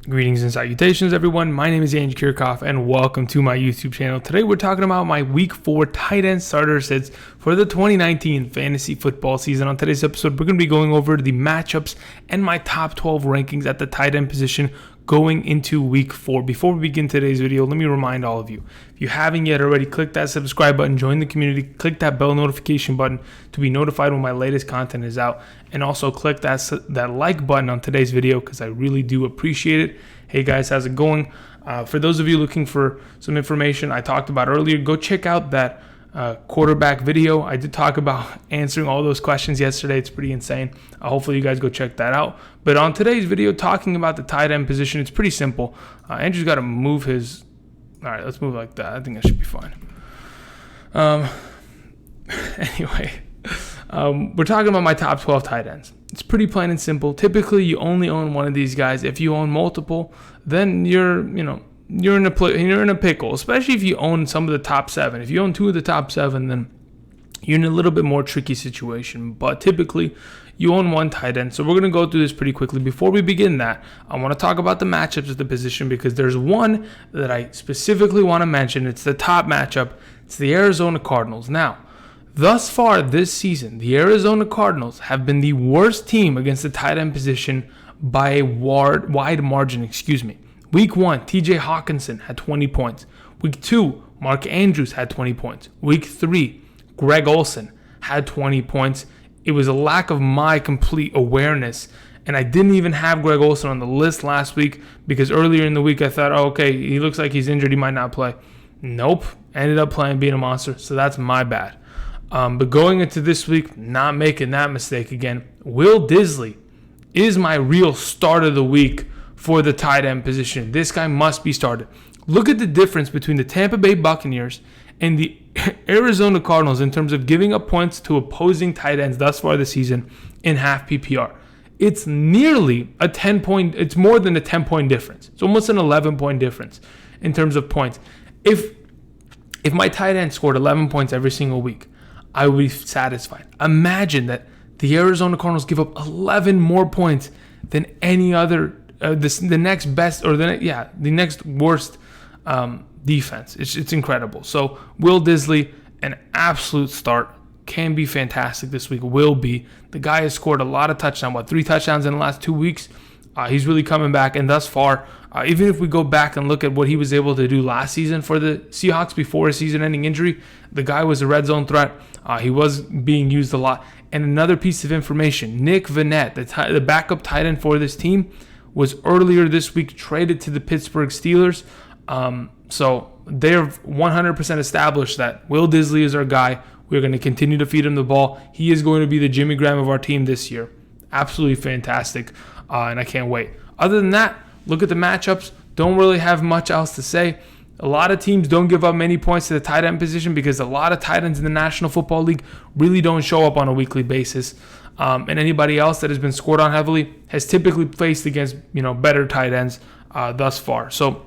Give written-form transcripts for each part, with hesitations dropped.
Greetings and salutations, everyone. My name is Andrew Kirchhoff, and welcome to my YouTube channel. Today, we're talking about my Week 4 tight end starter sits for the 2019 fantasy football season. On today's episode, we're going to be going over the matchups and my top 12 rankings at the tight end position going into Week 4. Before we begin today's video, let me remind all of you, if you haven't yet already, click that subscribe button, join the community, click that bell notification button to be notified when my latest content is out, and also click that like button on today's video because I really do appreciate it. Hey guys, how's it going? For those of you looking for some information I talked about earlier, go check out that quarterback video. I did talk about answering all those questions yesterday. It's pretty insane. Hopefully you guys go check that out. But on today's video, talking about the tight end position, it's pretty simple. Andrew's got to move his... All right, let's move like that. I think that should be fine. Anyway, we're talking about my top 12 tight ends. It's pretty plain and simple. Typically, you only own one of these guys. If you own multiple, then you're in a pickle, especially if you own some of the top 7. If you own 2 of the top 7, then you're in a little bit more tricky situation. But typically, you own one tight end. So we're going to go through this pretty quickly. Before we begin that, I want to talk about the matchups of the position because there's one that I specifically want to mention. It's the top matchup. It's the Arizona Cardinals. Now, thus far this season, the Arizona Cardinals have been the worst team against the tight end position by a wide margin. Week 1, TJ Hockenson had 20 points. Week 2, Mark Andrews had 20 points. Week 3, Greg Olsen had 20 points. It was a lack of my complete awareness, and I didn't even have Greg Olsen on the list last week because earlier in the week I thought, oh, okay, he looks like he's injured, he might not play. Nope, ended up playing, being a monster, so that's my bad. But going into this week, not making that mistake again. Will Dissly is my real start of the week for the tight end position. This guy must be started. Look at the difference between the Tampa Bay Buccaneers and the Arizona Cardinals in terms of giving up points to opposing tight ends thus far this season in half PPR. It's nearly a 10-point, it's more than a 10-point difference. It's almost an 11-point difference in terms of points. If my tight end scored 11 points every single week, I would be satisfied. Imagine that the Arizona Cardinals give up 11 more points than any other, the next best, or the next worst defense. It's incredible. So Will Dissly, an absolute start, can be fantastic this week. Will be. The guy has scored a lot of touchdowns. 3 touchdowns in the last 2 weeks? He's really coming back, and thus far, even if we go back and look at what he was able to do last season for the Seahawks before a season-ending injury, the guy was a red zone threat. He was being used a lot. And another piece of information, Nick Vannett, the backup tight end for this team, was earlier this week traded to the Pittsburgh Steelers. So they're 100% established that Will Dissly is our guy. We're going to continue to feed him the ball. He is going to be the Jimmy Graham of our team this year. Absolutely fantastic, and I can't wait. Other than that, look at the matchups. Don't really have much else to say. A lot of teams don't give up many points to the tight end position because a lot of tight ends in the National Football League really don't show up on a weekly basis. And anybody else that has been scored on heavily has typically faced against better tight ends thus far. So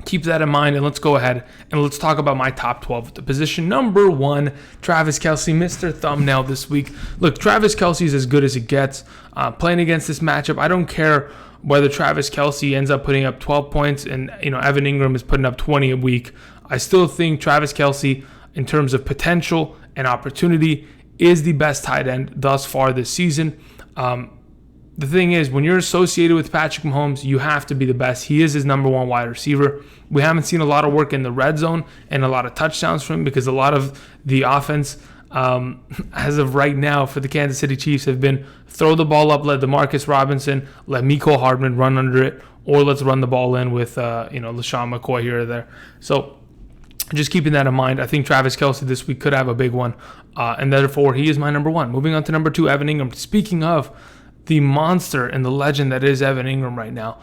keep that in mind, and let's go ahead and let's talk about my top 12. The position number 1, Travis Kelce, Mr. Thumbnail this week. Look, Travis Kelce is as good as it gets. Playing against this matchup, I don't care whether Travis Kelce ends up putting up 12 points and Evan Engram is putting up 20 a week. I still think Travis Kelce, in terms of potential and opportunity, is the best tight end thus far this season. The thing is, when you're associated with Patrick Mahomes, you have to be the best. He is his number 1 wide receiver. We haven't seen a lot of work in the red zone and a lot of touchdowns from him because a lot of the offense, as of right now for the Kansas City Chiefs, have been throw the ball up, let DeMarcus Robinson, let Mecole Hardman run under it, or let's run the ball in with LaShawn McCoy here or there. So just keeping that in mind, I think Travis Kelce this week could have a big one, and therefore he is my number 1. Moving on to number 2, Evan Engram. Speaking of the monster and the legend that is Evan Engram right now,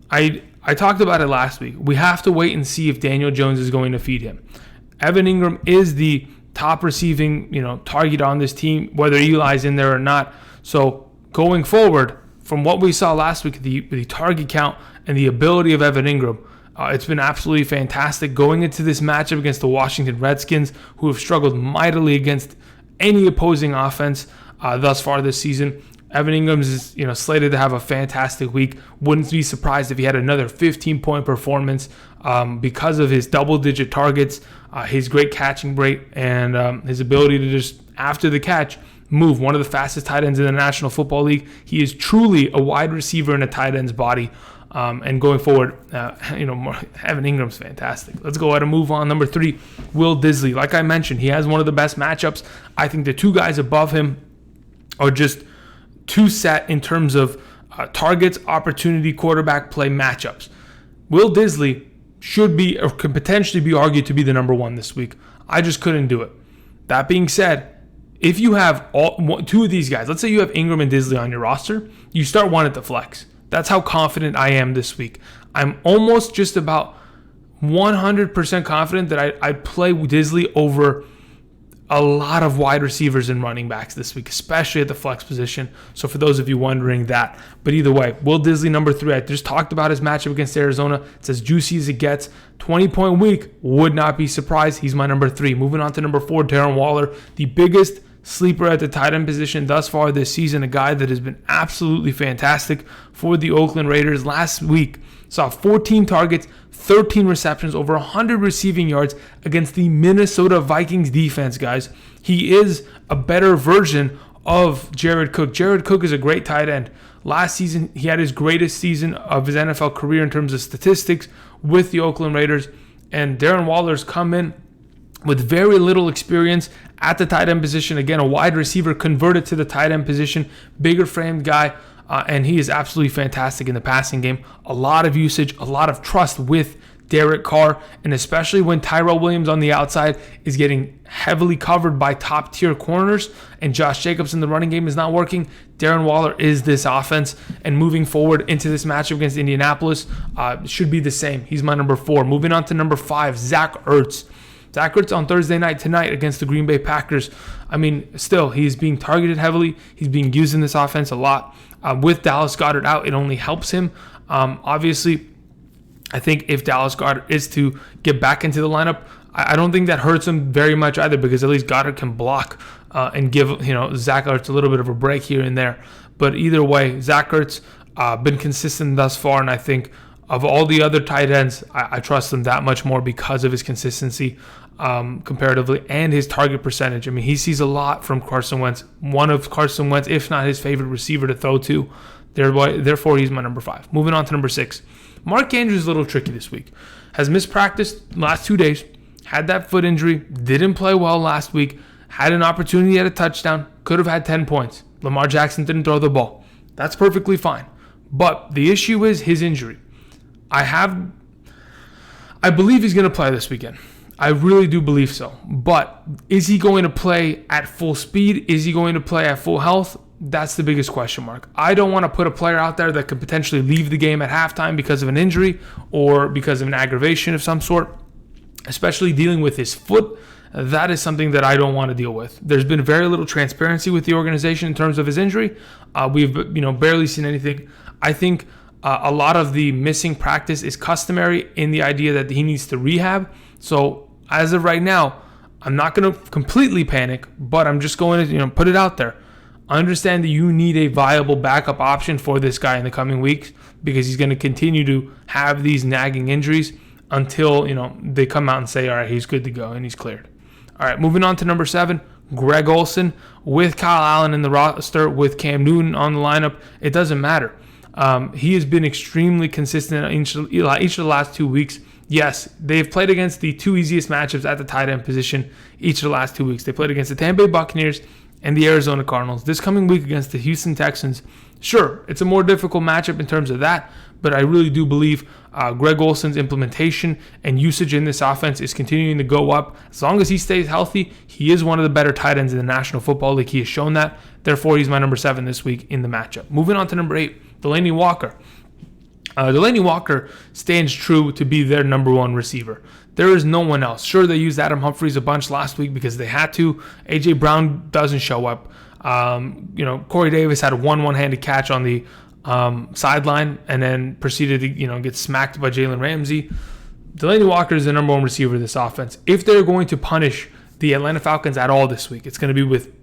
I talked about it last week. We have to wait and see if Daniel Jones is going to feed him. Evan Engram is the top receiving target on this team, whether Eli's in there or not. So going forward, from what we saw last week, the target count and the ability of Evan Engram, it's been absolutely fantastic going into this matchup against the Washington Redskins, who have struggled mightily against any opposing offense thus far this season. Evan Engram is, slated to have a fantastic week. Wouldn't be surprised if he had another 15-point performance because of his double-digit targets, his great catching rate, and his ability to just, after the catch, move. One of the fastest tight ends in the National Football League. He is truly a wide receiver in a tight end's body. And going forward, Evan Ingram's fantastic. Let's go ahead and move on. Number 3, Will Disley. Like I mentioned, he has one of the best matchups. I think the two guys above him are just too set in terms of targets, opportunity, quarterback play matchups. Will Disley should be, or could potentially be argued to be the number 1 this week. I just couldn't do it. That being said, if you have two of these guys, let's say you have Engram and Disley on your roster, you start one at the flex. That's how confident I am this week. I'm almost just about 100% confident that I play Disley over a lot of wide receivers and running backs this week, especially at the flex position. So for those of you wondering that. But either way, Will Disley, number 3. I just talked about his matchup against Arizona. It's as juicy as it gets. 20-point week. Would not be surprised. He's my number 3. Moving on to number 4, Darren Waller. The biggest sleeper at the tight end position thus far this season, a guy that has been absolutely fantastic for the Oakland Raiders. Last week, saw 14 targets, 13 receptions, over 100 receiving yards against the Minnesota Vikings defense, guys. He is a better version of Jared Cook. Jared Cook is a great tight end. Last season, he had his greatest season of his NFL career in terms of statistics with the Oakland Raiders. And Darren Waller's come in with very little experience at the tight end position. Again, a wide receiver converted to the tight end position, bigger framed guy, and he is absolutely fantastic in the passing game. A lot of usage, a lot of trust with Derek Carr, and especially when Tyrell Williams on the outside is getting heavily covered by top tier corners and Josh Jacobs in the running game is not working. Darren Waller is this offense, and moving forward into this matchup against Indianapolis should be the same. He's my number 4. Moving on to number 5, Zach Ertz. Zach Ertz on Thursday night tonight against the Green Bay Packers. I mean, still, he's being targeted heavily. He's being used in this offense a lot. With Dallas Goedert out, it only helps him. Obviously, I think if Dallas Goedert is to get back into the lineup, I don't think that hurts him very much either, because at least Goedert can block and give Zach Ertz a little bit of a break here and there. But either way, Zach Ertz been consistent thus far, and I think of all the other tight ends, I trust him that much more because of his consistency comparatively and his target percentage. I mean, he sees a lot from Carson Wentz, one of Carson Wentz, if not his favorite receiver to throw to. Therefore, he's my number 5. Moving on to number 6. Mark Andrews is a little tricky this week. Has missed practice last 2 days, had that foot injury, didn't play well last week, had an opportunity at a touchdown, could have had 10 points. Lamar Jackson didn't throw the ball. That's perfectly fine. But the issue is his injury. I believe he's going to play this weekend. I really do believe so. But is he going to play at full speed? Is he going to play at full health? That's the biggest question mark. I don't want to put a player out there that could potentially leave the game at halftime because of an injury or because of an aggravation of some sort, especially dealing with his foot. That is something that I don't want to deal with. There's been very little transparency with the organization in terms of his injury. We've barely seen anything. I think a lot of the missing practice is customary in the idea that he needs to rehab. So as of right now, I'm not going to completely panic, but I'm just going to put it out there. I understand that you need a viable backup option for this guy in the coming weeks, because he's going to continue to have these nagging injuries until they come out and say, all right, he's good to go and he's cleared. All right, moving on to number 7, Greg Olsen with Kyle Allen in the roster, with Cam Newton on the lineup. It doesn't matter. He has been extremely consistent each of the last 2 weeks. Yes, they've played against the 2 easiest matchups at the tight end position each of the last 2 weeks. They played against the Tampa Bay Buccaneers and the Arizona Cardinals. This coming week against the Houston Texans, sure, it's a more difficult matchup in terms of that, but I really do believe Greg Olsen's implementation and usage in this offense is continuing to go up. As long as he stays healthy, he is one of the better tight ends in the National Football League. He has shown that. Therefore, he's my number 7 this week in the matchup. Moving on to number 8, Delanie Walker. Delanie Walker stands true to be their number 1 receiver. There is no one else. Sure, they used Adam Humphries a bunch last week because they had to. A.J. Brown doesn't show up. Corey Davis had a one-handed catch on the sideline and then proceeded to get smacked by Jalen Ramsey. Delanie Walker is the number 1 receiver of this offense. If they're going to punish the Atlanta Falcons at all this week, it's going to be with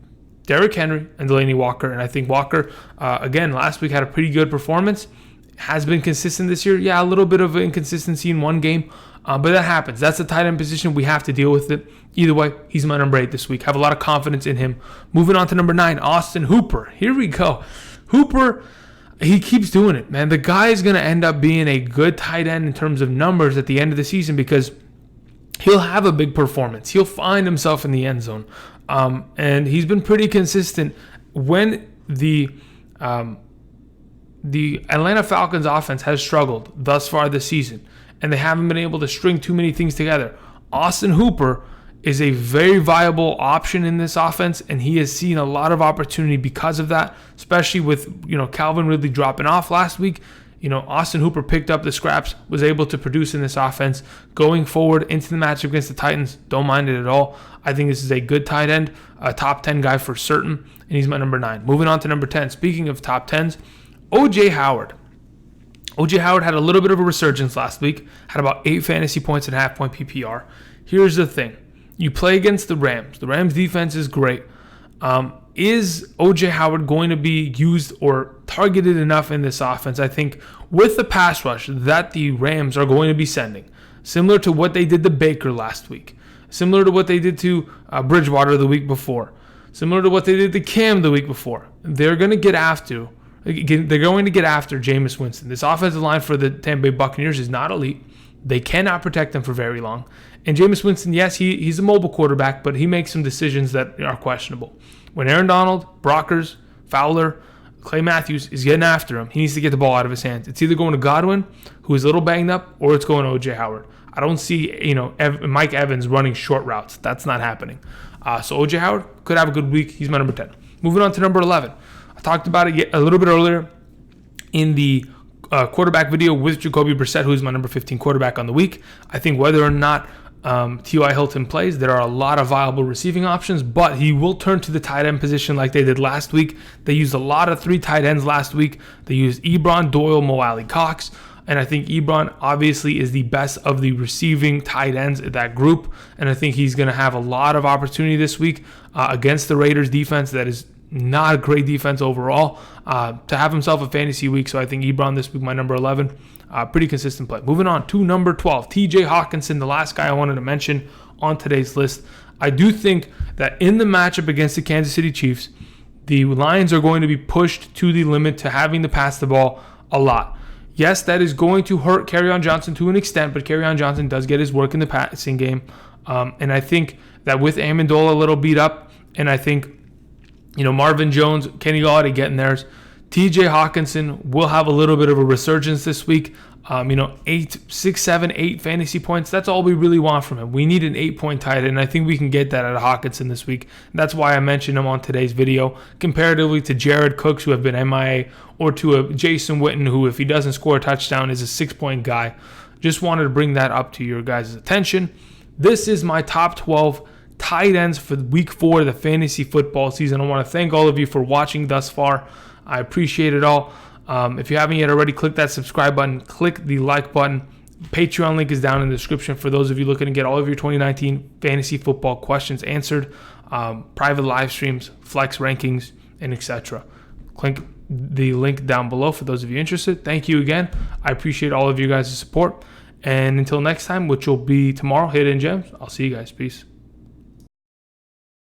Derrick Henry and Delanie Walker. And I think Walker, again, last week had a pretty good performance. Has been consistent this year. Yeah, a little bit of inconsistency in one game, but that happens. That's the tight end position. We have to deal with it. Either way, he's my number 8 this week. Have a lot of confidence in him. Moving on to number 9, Austin Hooper. Here we go. Hooper, he keeps doing it, man. The guy is going to end up being a good tight end in terms of numbers at the end of the season because he'll have a big performance. He'll find himself in the end zone. And he's been pretty consistent when the Atlanta Falcons offense has struggled thus far this season, and they haven't been able to string too many things together. Austin Hooper is a very viable option in this offense, and he has seen a lot of opportunity because of that, especially with Calvin Ridley dropping off last week. Austin Hooper picked up the scraps, was able to produce in this offense. Going forward into the matchup against the Titans, don't mind it at all. I think this is a good tight end, a top 10 guy for certain, and he's my number 9. Moving on to number 10. Speaking of top 10s, O.J. Howard. O.J. Howard had a little bit of a resurgence last week, had about 8 fantasy points and half-point PPR. Here's the thing. You play against the Rams. The Rams' defense is great. Is O.J. Howard going to be used or targeted enough in this offense? I think with the pass rush that the Rams are going to be sending, similar to what they did to Baker last week, similar to what they did to Bridgewater the week before, similar to what they did to Cam the week before, they're going to get after Jameis Winston. This offensive line for the Tampa Bay Buccaneers is not elite. They cannot protect him for very long. And Jameis Winston, yes, he's a mobile quarterback, but he makes some decisions that are questionable. When Aaron Donald, Brockers, Fowler, Clay Matthews is getting after him, he needs to get the ball out of his hands. It's either going to Godwin, who is a little banged up, or it's going to O.J. Howard. I don't see Mike Evans running short routes. That's not happening. So O.J. Howard could have a good week. He's my number 10. Moving on to number 11. I talked about it a little bit earlier in the quarterback video with Jacoby Brissett, who's my number 15 quarterback on the week. I think whether or not T.Y. Hilton plays, there are a lot of viable receiving options, but he will turn to the tight end position like they did last week. They used a lot of 3 tight ends last week. They used Ebron, Doyle, Mo Alley, Cox, and I think Ebron obviously is the best of the receiving tight ends in that group, and I think he's going to have a lot of opportunity this week against the Raiders defense that is not a great defense overall, to have himself a fantasy week. So I think Ebron this week, my number 11. Pretty consistent play. Moving on to number 12, TJ Hockenson, the last guy I wanted to mention on today's list. I do think that in the matchup against the Kansas City Chiefs, the Lions are going to be pushed to the limit to having to pass the ball a lot. Yes, that is going to hurt Kerryon Johnson to an extent, but Kerryon Johnson does get his work in the passing game. And I think that with Amendola a little beat up, and I think Marvin Jones, Kenny Galladay getting theirs, TJ Hockenson will have a little bit of a resurgence this week. 6, 7, 8 fantasy points. That's all we really want from him. We need an 8-point tight end, and I think we can get that out of Hockenson this week. That's why I mentioned him on today's video, comparatively to Jared Cooks, who have been MIA, or to a Jason Witten, who, if he doesn't score a touchdown, is a 6-point guy. Just wanted to bring that up to your guys' attention. This is my top 12 tight ends for week 4 of the fantasy football season. I want to thank all of you for watching thus far. I appreciate it all. If you haven't yet already, click that subscribe button, click the like button. Patreon link is down in the description for those of you looking to get all of your 2019 fantasy football questions answered, private live streams, flex rankings, and etc. Click the link down below for those of you interested. Thank you again. I appreciate all of you guys' support. And until next time, which will be tomorrow, Hidden Gems, I'll see you guys. Peace.